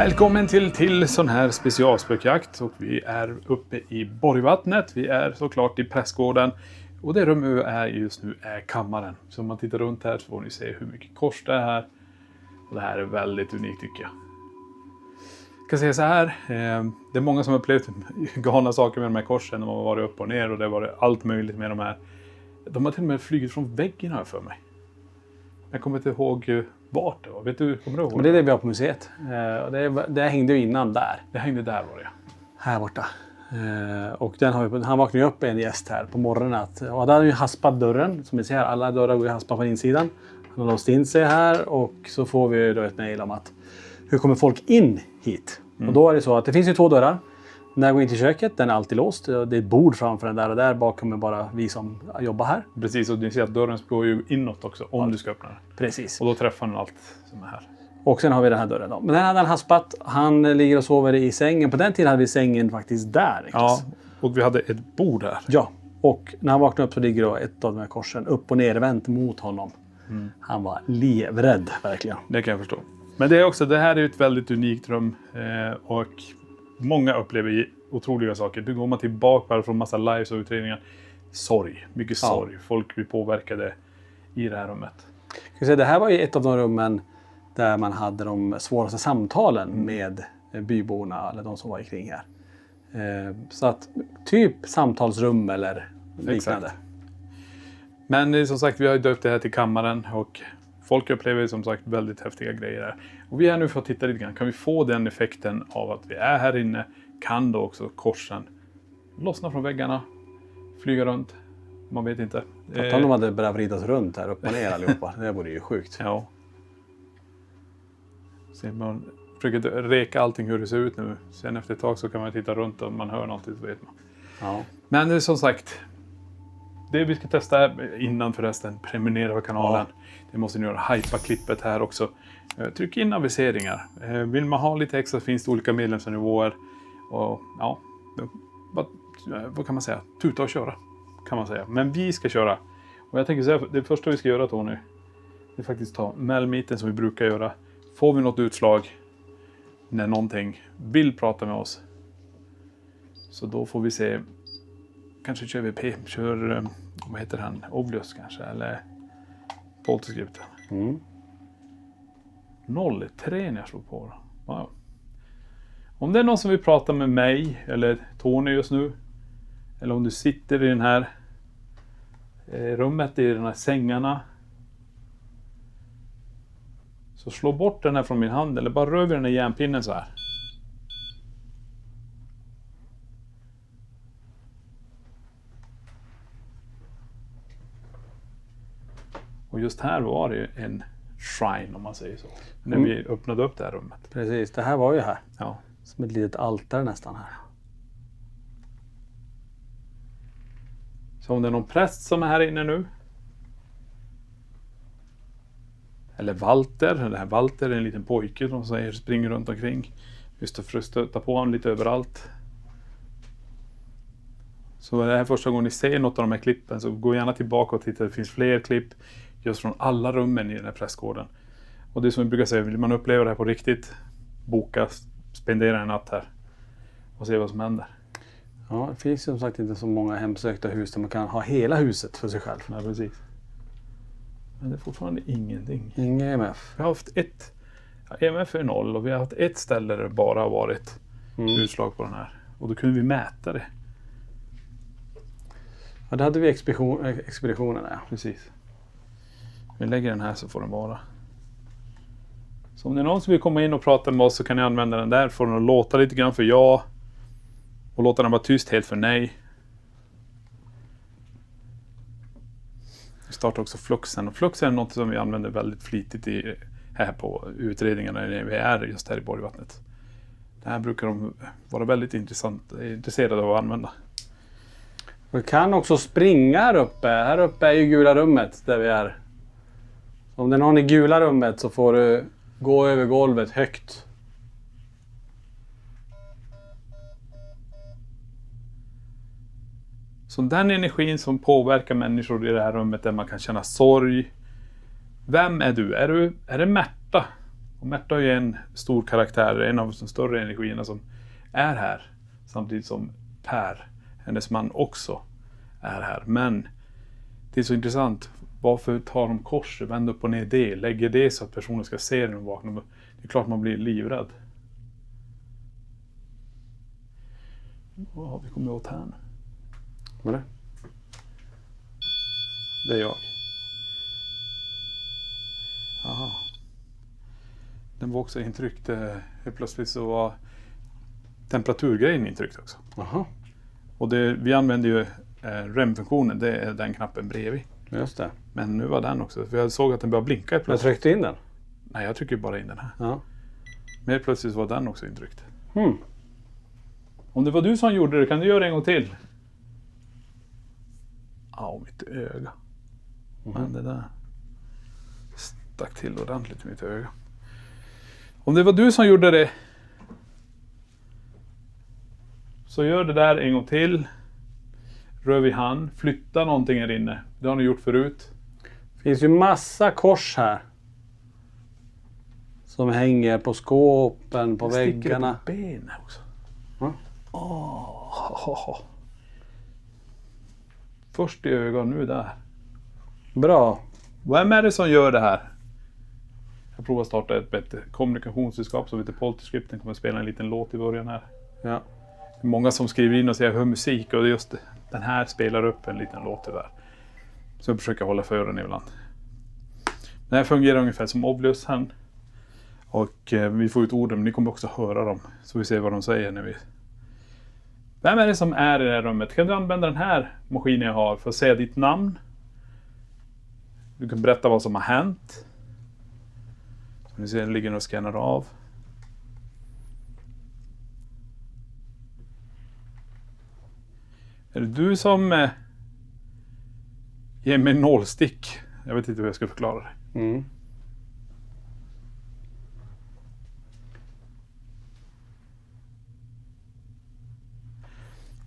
Välkommen till sån här specialspökjakt, och vi är uppe i Borgvattnet. Vi är såklart i prästgården, och det rum vi är just nu är kammaren. Så om man tittar runt här så får ni se hur mycket kors det är här. Och det här är väldigt unikt tycker jag. Jag kan säga så här, det är många som har upplevt galna saker med de här korsen när man har varit upp och ner, och det har varit allt möjligt med de här. De har till och med flugit från väggen här för mig. Jag kommer inte ihåg vart det var. Vet du, kommer du ihåg? Men det är det vi har på museet. Det hängde ju innan där. Det hängde där var det. Här borta. Och han vaknade ju upp en gäst här på morgonen. Och där hade ju haspat dörren. Som ni ser här, alla dörrar går ju haspa på insidan. Han har låst in sig här, och så får vi då ett mejl om att hur kommer folk in hit? Och då är det så att det finns ju 2 dörrar. När jag går in till köket, den är alltid låst. Det är ett bord framför den där, och där bak kommer bara vi som jobbar här. Precis, och ni ser att dörren går ju inåt också om du ska öppna den. Precis. Och då träffar den allt som är här. Och sen har vi den här dörren då. Men den hade han haspat. Han ligger och sover i sängen. På den tiden hade vi sängen faktiskt där. Ja, och vi hade ett bord här. Ja, och när han vaknar upp så ligger då ett av de här korsen upp och nervänt mot honom. Han var livrädd, verkligen. Det kan jag förstå. Men det är också, det här är ett väldigt unikt rum. Och många upplever otroliga saker. Nu går man tillbaka från massa lives och utredningar. Sorg, mycket sorg. Ja. Folk blir påverkade i det här rummet. Det här var ju ett av de rummen där man hade de svåraste samtalen med byborna eller de som var kring här. Så att typ samtalsrum eller liknande. Exakt. Men som sagt, vi har döpt det här till kammaren, och folk upplever som sagt väldigt häftiga grejer här. Och vi är nu för att titta lite grann. Kan vi få den effekten av att vi är här inne? Kan då också korsen lossna från väggarna, flyga runt? Man vet inte. Att de hade börjat vridas runt här upp och ner allihopa. Det vore ju sjukt. Ja. Så man försöker reka allting hur det ser ut nu. Sen efter ett tag så kan man titta runt och man hör någonting så vet man. Ja. Men som sagt, det vi ska testa innan förresten, prenumerera på kanalen. Ja. Det måste ni göra, hypa klippet här också. Tryck in aviseringar. Vill man ha lite extra finns det olika medlemsnivåer. Och ja, vad kan man säga? Tuta och köra kan man säga. Men vi ska köra. Och jag tänker säga, det första vi ska göra Tony, det är faktiskt ta melmiten som vi brukar göra. Får vi något utslag när någonting vill prata med oss, så då får vi se. Kanske kör vi vad heter han? Oblius kanske, eller Polterskripten. 03 när jag slår på. Wow. Om det är någon som vill prata med mig eller Tony just nu, eller om du sitter i den här rummet i de här sängarna, så slå bort den här från min hand, eller bara rör vi den här järnpinnen så här. Och just här var det ju en shrine, om man säger så. När vi öppnade upp det här rummet. Precis, det här var ju här. Ja. Som ett litet altare nästan här. Så om det är någon präst som är här inne nu. Eller Walter. Det här Walter är en liten pojke som säger springer runt omkring. Just för att stöta på honom lite överallt. Så är det här första gången ni ser något av de här klippen, så gå gärna tillbaka och titta. Det finns fler klipp just från alla rummen i den här prästgården. Och det som vi brukar säga, vill man uppleva det här på riktigt, boka, spendera en natt här och se vad som händer. Ja, det finns som sagt inte så många hemsökta hus där man kan ha hela huset för sig själv. Nej, precis. Men det är fortfarande ingenting. Ingen EMF. Vi har haft EMF är 0, och vi har haft ett ställe där det bara har varit utslag på den här. Och då kunde vi mäta det. Ja, det hade vi expeditionen, ja. Precis. Vi lägger den här så får den vara. Så om det är någon som vill komma in och prata med oss, så kan ni använda den där. Får den att låta lite grann för ja. Och låta den vara tyst helt för nej. Vi startar också fluxen. Och fluxen är något som vi använder väldigt flitigt här på utredningarna när vi är just här i Borgvattnet. Det här brukar de vara väldigt intresserade av att använda. Vi kan också springa här uppe. Här uppe är ju gula rummet där vi är. Så om det är någon i gula rummet så får du gå över golvet högt. Så den energin som påverkar människor i det här rummet, där man kan känna sorg. Vem är du? Är det Märta? Och Märta är ju en stor karaktär, en av de större energierna som är här. Samtidigt som Per, hennes man, också är här. Men det är så intressant. Varför tar de korset, vänder upp och ner det, lägger det så att personen ska se det när de vaknar? Det är klart man blir livrädd. Vad har vi kommit åt här nu? Vad är det? Det är jag. Aha. Den var också intryckt. Helt plötsligt så var temperaturgrejen intryckt också. Jaha, Och vi använder ju REM-funktionen. Det är den knappen bredvid. just det. Men nu var den också. För jag såg att den började blinka helt Jag plötsligt. tryckte in den. Nej, jag trycker bara in den här. Ja. Men helt plötsligt var den också intryckt. Hmm. Om det var du som gjorde det, kan du göra det en gång till? Ja, mitt öga. Men det där stack till ordentligt i mitt öga. Om det var du som gjorde det, så gör det där en gång till. Rör vid hand. Flytta någonting här inne. Det har ni gjort förut. Det finns ju massa kors här. Som hänger på skåpen, på väggarna. På benen också. Ja. Först i ögon, nu där. Bra. Vem är det som gör det här? Jag provar att starta ett bättre kommunikationssällskap som heter Polterscript. Den kommer att spela en liten låt i början här. Ja. Det är många som skriver in och säger hör musik, och det är just det. Den här spelar upp en liten låt tyvärr. Så jag försöker hålla för öronen ibland. Den här fungerar ungefär som Oblius här. Och vi får ut orden, men ni kommer också höra dem. Så vi ser vad de säger när vi... Vem är det som är i det här rummet? Kan du använda den här maskinen jag har för att säga ditt namn? Du kan berätta vad som har hänt. Så ni ser, den ligger och scannar av. Är det du som ger mig nålstick? Jag vet inte hur jag ska förklara det. Mm.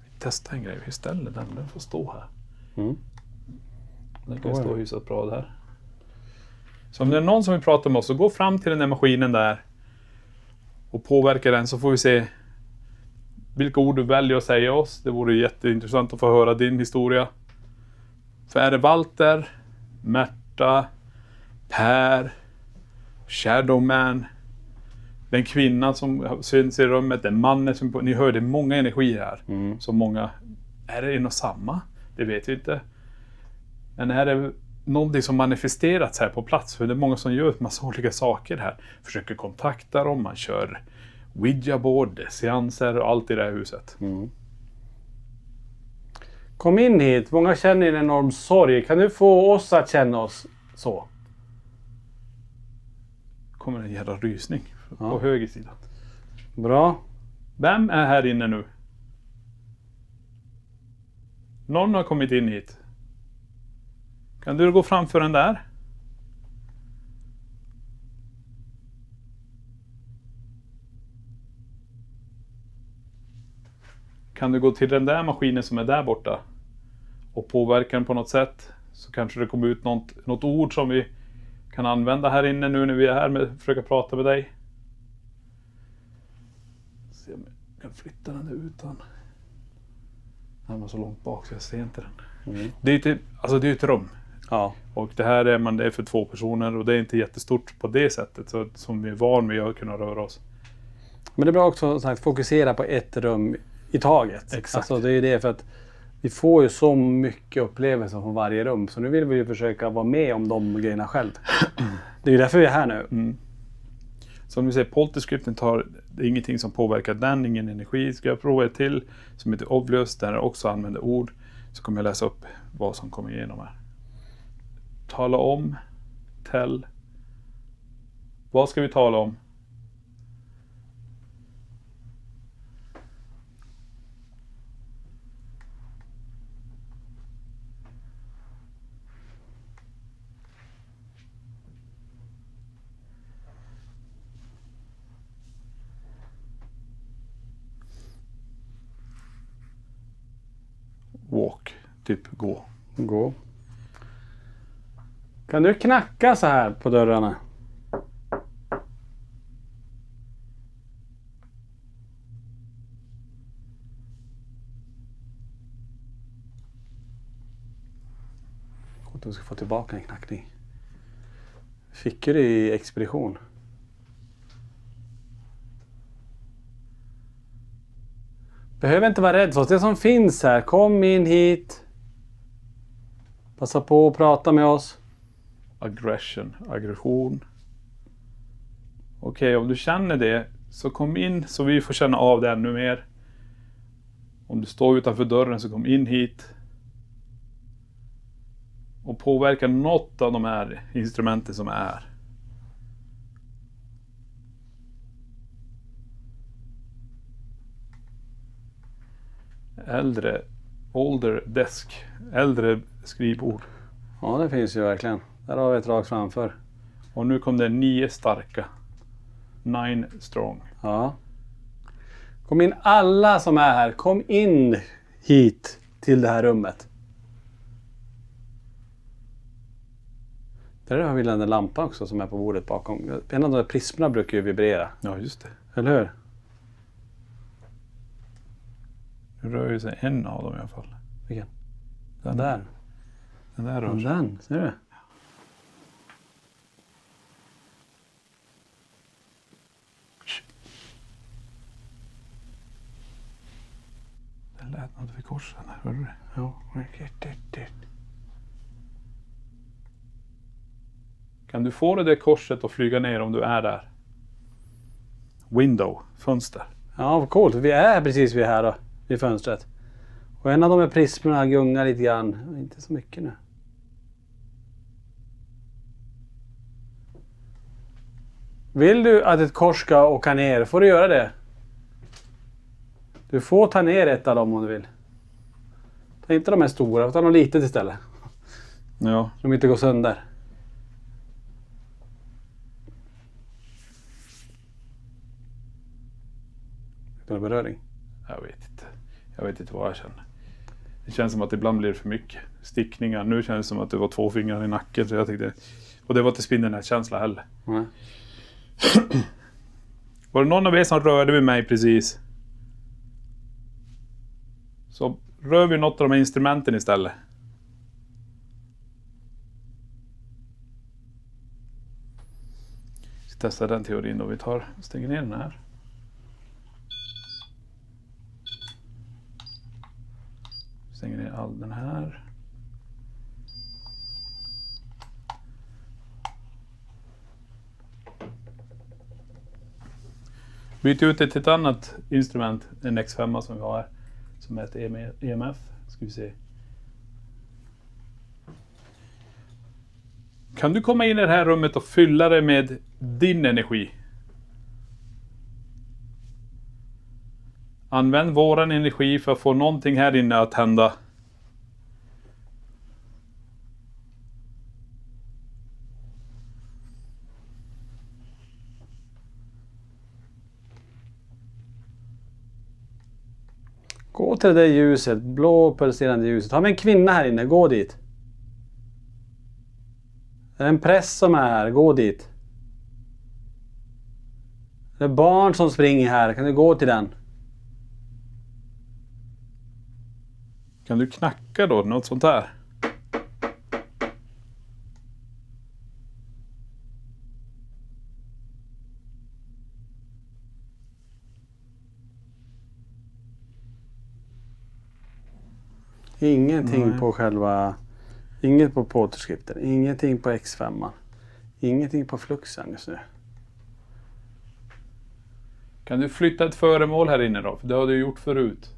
Vi testar en grej. Vi ställer den får stå här. Mm. Den kan stå hyfsat bra där. Så om det är någon som vill prata med oss, så gå fram till den där maskinen där och påverka den, så får vi se vilka ord du väljer att säga oss. Det vore jätteintressant att få höra din historia. För är det Walter, Märta, Per, Shadowman, den kvinnan som syns i rummet, den mannen som... Ni hör, det är många energier här. Mm. Så många... Är det en och samma? Det vet vi inte. Men är det någonting som manifesterats här på plats? För det är många som gör en massa olika saker här. Försöker kontakta dem, man kör Ouija-board, seanser och allt i det här huset. Mm. Kom in hit. Många känner en enorm sorg. Kan du få oss att känna oss så? Kommer en jävla rysning på Ja. höger sida. Bra. Vem är här inne nu? Någon har kommit in hit. Kan du gå framför den där? Kan du gå till den där maskinen som är där borta och påverka den på något sätt, så kanske det kommer ut något ord som vi kan använda här inne nu när vi är här med försöka prata med dig. Se om jag kan flytta den där utan. Den var så långt bak så jag ser inte den. Mm. Det är ju ett rum. Ja. Och det här det är för 2 personer och det är inte jättestort på det sättet så, som vi är van vid att kunna röra oss. Men det är bra också sagt fokusera på ett rum i taget. Exakt. Alltså det är det, för att vi får ju så mycket upplevelser från varje rum. Så nu vill vi ju försöka vara med om de grejerna själv. Det är ju därför vi är här nu. Mm. Som vi säger, Polterscripten det är ingenting som påverkar den, ingen energi. Ska jag prova ett till som heter Oblius, där jag också använder ord. Så kommer jag läsa upp vad som kommer igenom här. Tala om, tell. Vad ska vi tala om? Walk, typ gå. Gå. Kan du knacka så här på dörrarna? Att du ska få tillbaka en knackning. Fick du det i expedition? Behöver inte vara rädd för oss. Det som finns här. Kom in hit. Passa på att prata med oss. Aggression. Okej, om du känner det så kom in så vi får känna av det ännu mer. Om du står utanför dörren så kom in hit. Och påverka något av de här instrumenten som är. Older desk. Äldre skrivbord. Ja, det finns ju verkligen. Där har vi ett rakt framför. Och nu kom det 9 starka. 9 strong. Ja. Kom in alla som är här. Kom in hit till det här rummet. Där har vi den där lampan också som är på bordet bakom. En av de där prismerna brukar ju vibrera. Ja, just det. Eller hur? Nu rör ju sig en av dem i alla fall. Vilken? Den där. Den där rör sig. Den, ser du? Den lät något vid korsen här, hörde du det? Ja. Kan du få det där korset att flyga ner om du är där? Window, fönster. Ja, vad coolt. Vi är precis vid här då. Vid fönstret. Och en av de här prismerna gungar lite grann. Inte så mycket nu. Vill du att ett kors ska åka ner får du göra det. Du får ta ner ett av dem om du vill. Ta inte de här stora, ta något litet istället. Ja. Så de inte går sönder. Någon beröring? Jag vet inte vad jag känner. Det känns som att ibland blir det för mycket stickningar. Nu känns det som att det var 2 fingrar i nacken. Så jag tyckte, och det var inte spindelnätskänsla heller. Nej. Var det någon av er som rörde vid mig precis? Så rör vi något av de här instrumenten istället. Vi ska testa den teorin då. Vi stänger ner den här. Stänger ner all den här. Byt ut det till ett annat instrument, en X5 som vi har här. Som är ett EMF. Ska vi se. Kan du komma in i det här rummet och fylla det med din energi? Använd våran energi för att få någonting här inne att hända. Gå till det där ljuset, blå pulserande ljuset. Har vi en kvinna här inne, gå dit. Det är en präst som är här, gå dit. Det är barn som springer här, kan du gå till den? Kan du knacka då, något sånt här? Ingenting på själva... Inget på porterskripten, ingenting på X5. Ingenting på fluxen just nu. Kan du flytta ett föremål här inne då? För det har du gjort förut.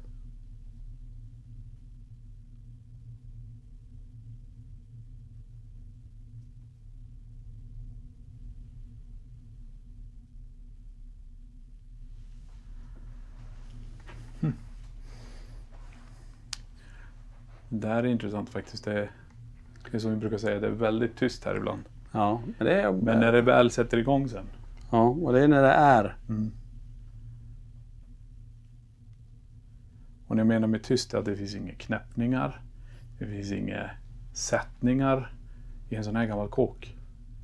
Det här är intressant faktiskt. Det är som vi brukar säga, det är väldigt tyst här ibland. Ja, men när det väl sätter igång sen. Ja, och det är när det är. Mm. Och när jag menar med tyst är att det finns inga knäppningar. Det finns inga sättningar i en sån här gammal kåk.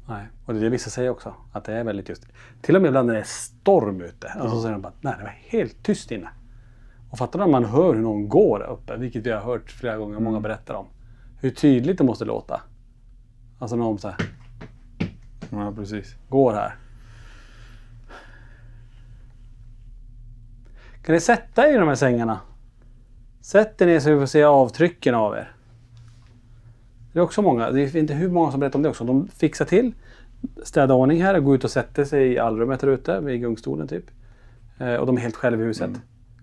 Nej, och det är det vissa säger också. Att det är väldigt tyst. Till och med ibland när det är storm ute. Och så säger de bara, nej det var helt tyst inne. Och fattar när man hör hur någon går uppe, vilket vi har hört flera gånger, många berättar om. Hur tydligt det måste låta. Alltså någon så här. Ja, precis. Går här. Kan ni sätta er i de här sängarna? Sätt er ner så vi får se avtrycken av er. Det är också många. Det är inte hur många som berättar om det också. De fixar till. Städa ordning här och gå ut och sätta sig i allrummet där ute. Vid gungstolen typ. Och de är helt själva i huset.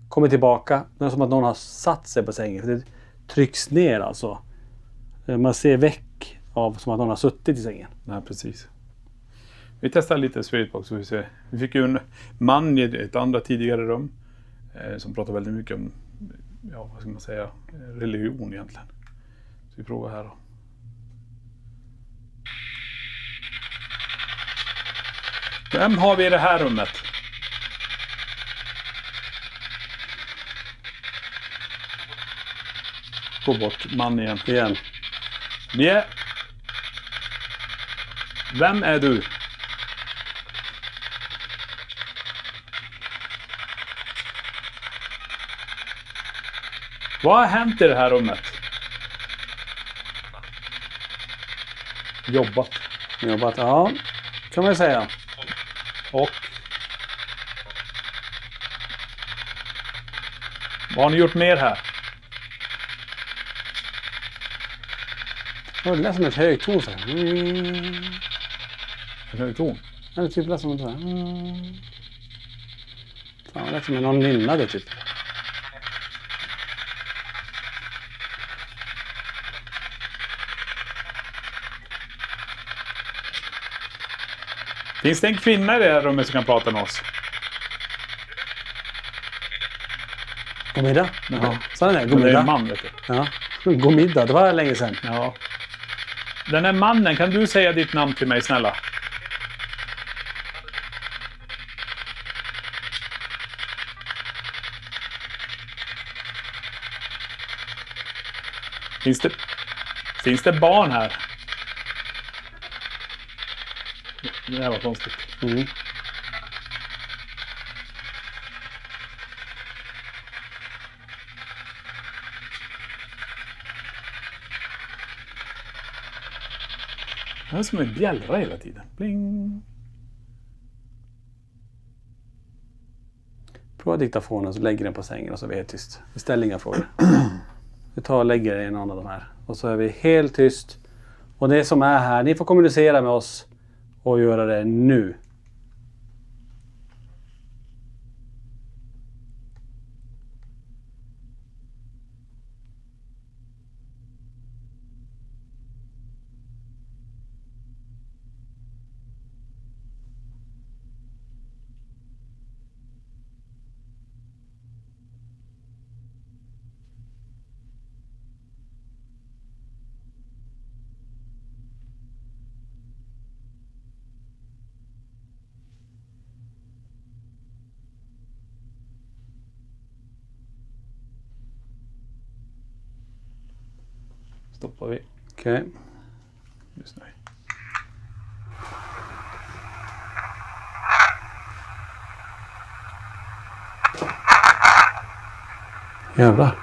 Kommer tillbaka. Det är som att någon har satt sig på sängen. För det trycks ner alltså. Man ser väck av som att någon har suttit i sängen. Nej, precis. Vi testar lite Spiritbox. Vi fick ju en man i ett andra tidigare rum. Som pratar väldigt mycket om, ja, vad ska man säga, religion egentligen. Så vi provar här då. Vem har vi i det här rummet? Gå bort, man igen. Yeah. Vem är du? Vad har hänt i det här rummet? Jobbat, ja. Kan man säga. och vad har ni gjort mer här? Det lät som ett högton så här. En högton? Eller typ lät som ett så här. Fan, det lät som någon nynnade typ. Finns det en kvinna i det här rummet som kan prata med oss? God middag. Jaha. Så det är god Det är middag. en man, vet du. Ja. God middag, det var länge sedan. Ja. Den här mannen, kan du säga ditt namn till mig, snälla? Finns det barn här? Det här var konstigt. Mm. Det är som en bjällra hela tiden. Bling. Prova diktafonen så lägger den på sängen och så är vi helt tyst. Vi ställer inga frågor. Vi tar och lägger den i någon av de här. Och så är vi helt tyst. Och det som är här, ni får kommunicera med oss och göra det nu. Stoppar vi. Okej. Just nu. Jävlar.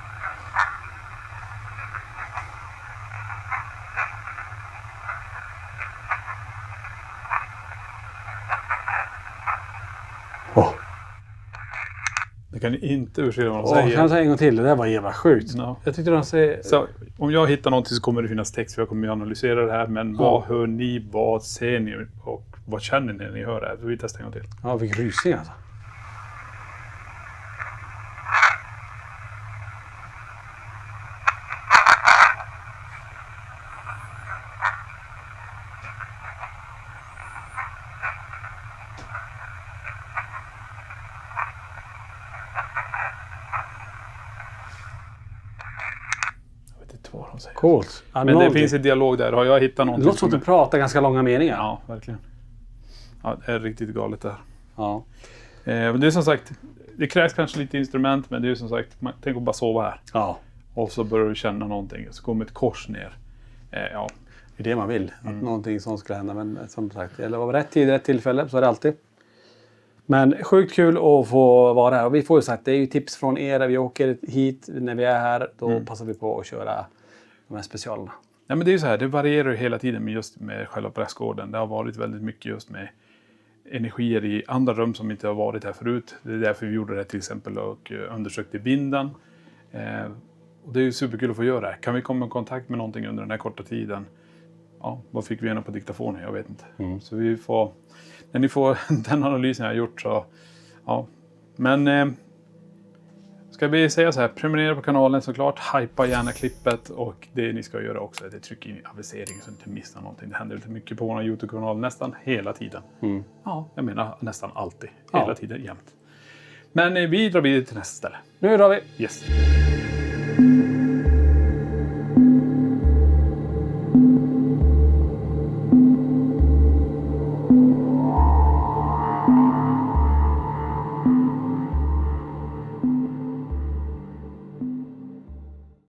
Åh. Det kan ni inte ursäkta vad de Kan säger. jag säga en gång till? Det där var jävla sjukt. Ja. Jag tyckte de säger... Så, om jag hittar någonting så kommer det finnas text för jag kommer ju analysera det här. Men vad hör ni, vad ser ni och vad känner ni när ni hör det här? Så vi testar en gång till. Ja, vilken rysning alltså. Jag vet inte vad de säger. Coolt. Ja, Men det finns en dialog där. Har jag hittat Det någonting låter som att du pratar ganska långa meningar. Ja, verkligen. Ja, det är riktigt galet det här. Ja. Men det är som sagt, det krävs kanske lite instrument, men det är som sagt, tänk att bara sova här. Ja. Och så börjar du känna någonting, så kommer ett kors ner. Ja, Det är det man vill. Att någonting sånt skulle hända. Men som sagt, eller var rätt tid, rätt tillfälle. Så är det alltid. Men sjukt kul att få vara här. Och vi får ju sagt, det är ju tips från er. Vi åker hit när vi är här. Då passar vi på att köra de här specialerna. Nej, men det är ju så här, det varierar ju hela tiden med själva prästgården. Det har varit väldigt mycket just med energier i andra rum som inte har varit här förut. Det är därför vi gjorde det till exempel och undersökte bindan. Och det är ju superkul att få göra det. Kan vi komma i kontakt med någonting under den här korta tiden? Ja, vad fick vi gärna på diktafonen? Jag vet inte. Så vi får, när ni får den analysen jag har gjort så, ja. Men ska vi säga så här, prenumerera på kanalen såklart, hypa gärna klippet och det ni ska göra också är att trycka in avisering så att ni inte missar någonting. Det händer lite mycket på vår YouTube-kanal nästan hela tiden. Ja, jag menar nästan alltid. Hela tiden, jämt. Men vi drar vidare till nästa ställe. Nu drar vi! Yes.